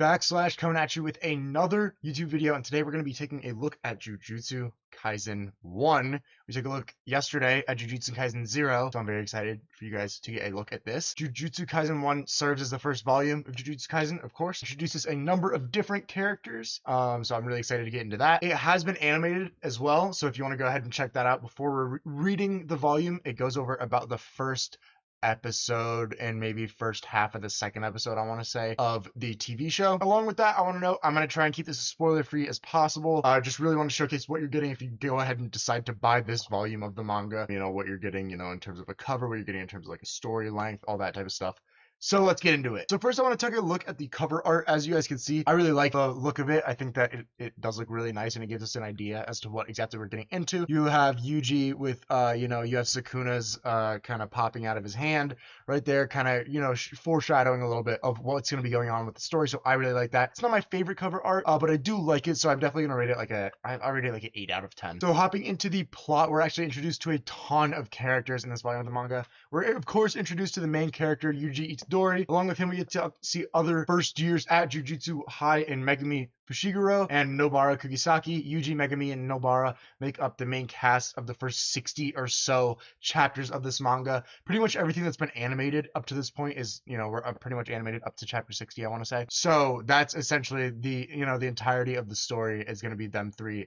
BackSlash coming at you with another YouTube video, and today we're going to be taking a look at Jujutsu Kaisen 1. We took a look yesterday at Jujutsu Kaisen 0, so I'm very excited for you guys to get a look at this. Jujutsu Kaisen 1 serves as the first volume of Jujutsu Kaisen, of course. Introduces a number of different characters, so I'm really excited to get into that. It has been animated as well, so if you want to go ahead and check that out before we're reading the volume, it goes over about the first episode and maybe first half of the second episode, I want to say, of the TV show. Along with that, I want to know, I'm going to try and keep this as spoiler free as possible. Just really want to showcase what you're getting if you go ahead and decide to buy this volume of the manga. You know, what you're getting, you know, in terms of a cover, what you're getting in terms of like a story length, all that type of stuff. So let's get into it. So first I want to take a look at the cover art. As you guys can see, I really like the look of it. I think that it does look really nice, and it gives us an idea as to what exactly we're getting into. You have Yuji with, you know, you have Sukuna's kind of popping out of his hand right there, kind of, you know, foreshadowing a little bit of what's going to be going on with the story. So I really like that. It's not my favorite cover art, but I do like it. So I'm definitely going to rate it like I rate it like an 8 out of 10. So hopping into the plot, we're actually introduced to a ton of characters in this volume of the manga. We're of course introduced to the main character, Yuji Itadori. Along with him, we get to see other first years at Jujutsu High in Megumi Fushiguro and Nobara Kugisaki. Yuji, Megumi, and Nobara make up the main cast of the first 60 or so chapters of this manga. Pretty much everything that's been animated up to this point is, you know, we're pretty much animated up to chapter 60, I want to say. So that's essentially the, you know, the entirety of the story is going to be them three.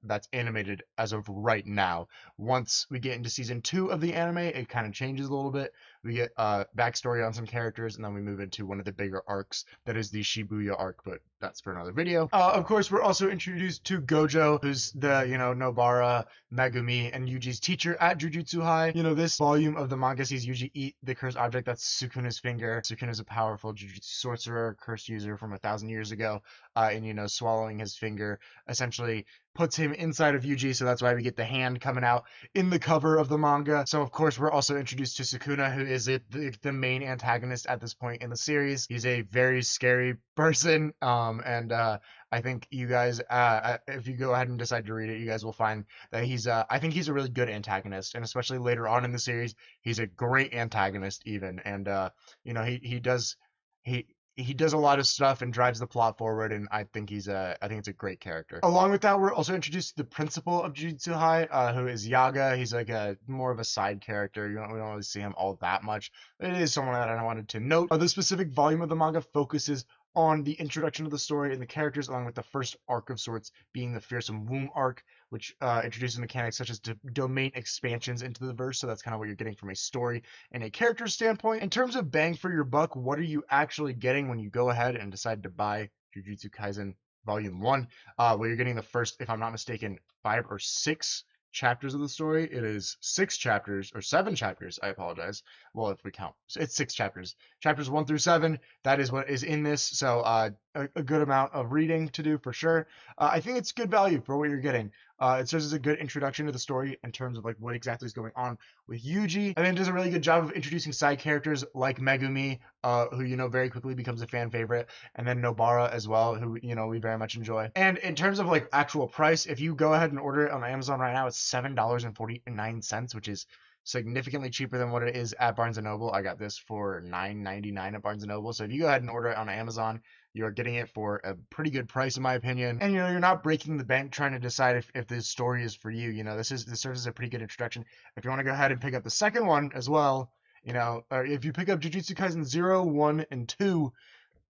That's animated as of right now. Once we get into season 2 of the anime, it kind of changes a little bit. We get backstory on some characters, and then we move into one of the bigger arcs that is the Shibuya arc, but that's for another video. Of course, we're also introduced to Gojo, who's the, you know, Nobara, Megumi, and Yuji's teacher at Jujutsu High. You know, this volume of the manga sees Yuji eat the cursed object that's Sukuna's finger. Sukuna's a powerful Jujutsu sorcerer, cursed user from 1,000 years ago, and, you know, swallowing his finger essentially puts him inside of Yuji, so that's why we get the hand coming out in the cover of the manga. So of course we're also introduced to Sukuna, who is the main antagonist at this point in the series. He's a very scary person, and I think you guys, if you go ahead and decide to read it, you guys will find that I think he's a really good antagonist, and especially later on in the series, he's a great antagonist even, and you know, he does a lot of stuff and drives the plot forward, and I think it's a great character. Along with that, we're also introduced to the principal of Jujutsu High, who is Yaga. He's like more of a side character. We don't really see him all that much. It is someone that I wanted to note. This specific volume of the manga focuses on the introduction of the story and the characters, along with the first arc of sorts being the Fearsome Womb arc, which introduces mechanics such as domain expansions into the verse. So that's kind of what you're getting from a story and a character standpoint. In terms of bang for your buck, what are you actually getting when you go ahead and decide to buy Jujutsu Kaisen Volume 1? Well, you're getting the first, if I'm not mistaken, 5 or 6 chapters of the story. It is 6 chapters, or 7 chapters, I apologize. Well, if we count, so it's 6 chapters. Chapters 1 through 7, that is what is in this. So a good amount of reading to do for sure. I think it's good value for what you're getting. It serves as a good introduction to the story in terms of like what exactly is going on with Yuji. And then it does a really good job of introducing side characters like Megumi, who, you know, very quickly becomes a fan favorite, and then Nobara as well, who, you know, we very much enjoy. And in terms of like actual price, if you go ahead and order it on Amazon right now, it's $7.49, which is significantly cheaper than what it is at Barnes & Noble. I got this for $9.99 at Barnes & Noble. So if you go ahead and order it on Amazon, you're getting it for a pretty good price in my opinion. And, you know, you're not breaking the bank trying to decide if this story is for you. You know, this serves as a pretty good introduction. If you want to go ahead and pick up the second one as well, you know, or if you pick up Jujutsu Kaisen 0, 1, and 2,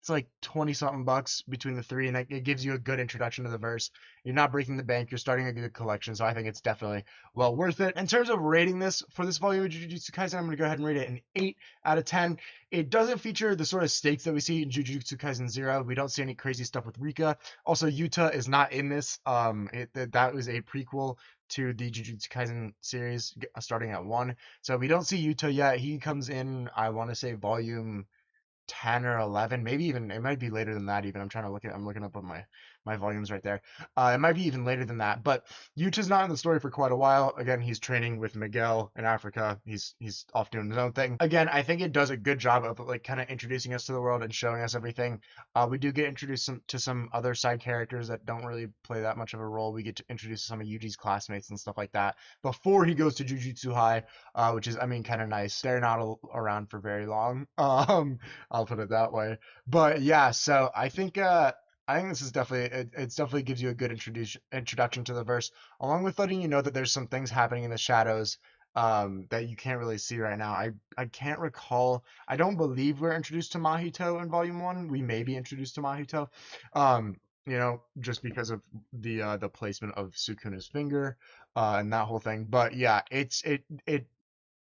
it's like 20 something bucks between the 3, and it gives you a good introduction to the verse. You're not breaking the bank, you're starting a good collection, so I think it's definitely well worth it. In terms of rating this for this volume of Jujutsu Kaisen, I'm going to go ahead and rate it an 8 out of 10. It doesn't feature the sort of stakes that we see in Jujutsu Kaisen 0. We don't see any crazy stuff with Rika. Also, Yuta is not in this. That was a prequel to the Jujutsu Kaisen series starting at 1. So we don't see Yuta yet. He comes in, I want to say, volume 10 or 11, maybe even, it might be later than that even. I'm looking up on my volumes right there. It might be even later than that, but Yuta's not in the story for quite a while. Again, he's training with Miguel in Africa. He's off doing his own thing. Again, I think it does a good job of like kind of introducing us to the world and showing us everything. We do get introduced to some other side characters that don't really play that much of a role. We get to introduce some of Yuji's classmates and stuff like that before he goes to Jujutsu High, which is, I mean, kind of nice. They're not around for very long. I'll put it that way. But yeah, so I think this is definitely it's definitely gives you a good introduction to the verse, along with letting you know that there's some things happening in the shadows that you can't really see right now. I can't recall. I don't believe we're introduced to Mahito in Volume 1. We may be introduced to Mahito. Just because of the placement of Sukuna's finger and that whole thing. But yeah, it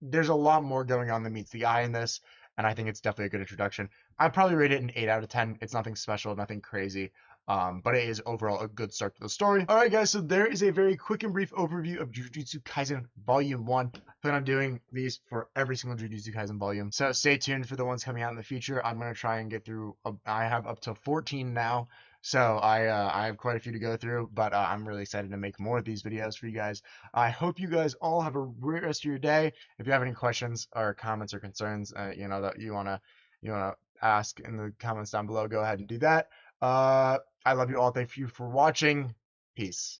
there's a lot more going on than meets the eye in this, and I think it's definitely a good introduction. I'd probably rate it an 8 out of 10. It's nothing special, nothing crazy, but it is overall a good start to the story. All right, guys, so there is a very quick and brief overview of Jujutsu Kaisen Volume 1. I plan on doing these for every single Jujutsu Kaisen volume, so stay tuned for the ones coming out in the future. I'm going to try and get through, I have up to 14 now, so I have quite a few to go through, but I'm really excited to make more of these videos for you guys. I hope you guys all have a great rest of your day. If you have any questions or comments or concerns, that you wanna ask in the comments down below, go ahead and do that. I love you all. Thank you for watching. Peace.